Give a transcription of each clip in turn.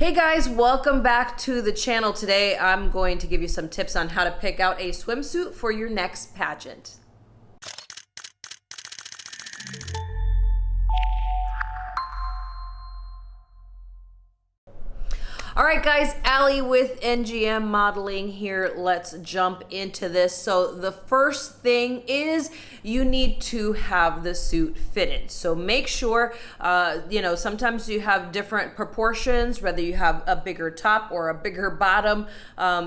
Hey guys, welcome back to the channel. Today I'm going to give you some tips on how to pick out a swimsuit for your next pageant. All right guys, Allie with NGM Modeling here. Let's jump into this. So the first thing is you need to have the suit fitted. So make sure, sometimes you have different proportions, whether you have a bigger top or a bigger bottom.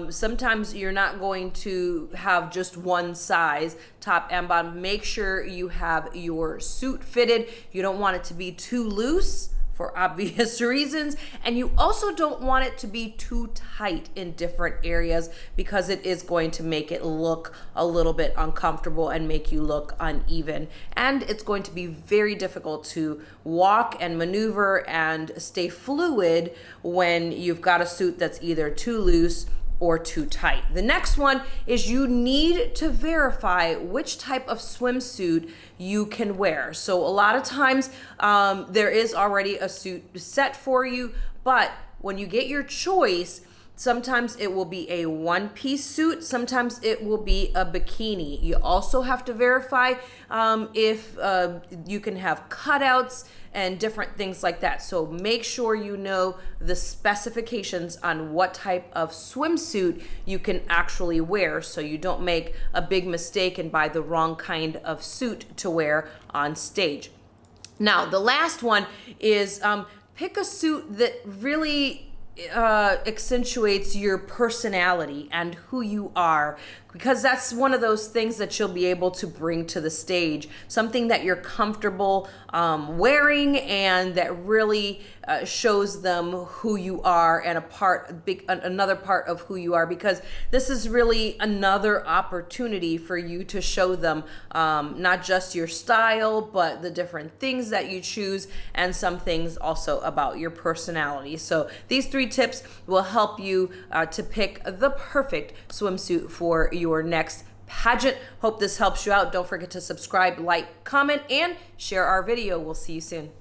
Sometimes you're not going to have just one size, top and bottom. Make sure you have your suit fitted. You don't want it to be too loose, for obvious reasons, and you also don't want it to be too tight in different areas because it is going to make it look a little bit uncomfortable and make you look uneven, and it's going to be very difficult to walk and maneuver and stay fluid when you've got a suit that's either too loose or too tight. The next one is you need to verify which type of swimsuit you can wear. So a lot of times there is already a suit set for you, but when you get your choice, sometimes it will be a one-piece suit, sometimes it will be a bikini. You also have to verify if you can have cutouts and different things like that. So make sure you know the specifications on what type of swimsuit you can actually wear so you don't make a big mistake and buy the wrong kind of suit to wear on stage. Now, the last one is pick a suit that really accentuates your personality and who you are, because that's one of those things that you'll be able to bring to the stage, something that you're comfortable wearing and that really shows them who you are and another part of who you are, because this is really another opportunity for you to show them not just your style, but the different things that you choose and some things also about your personality. So these 3 tips will help you to pick the perfect swimsuit for your next pageant. Hope this helps you out. Don't forget to subscribe, like, comment, and share our video. We'll see you soon.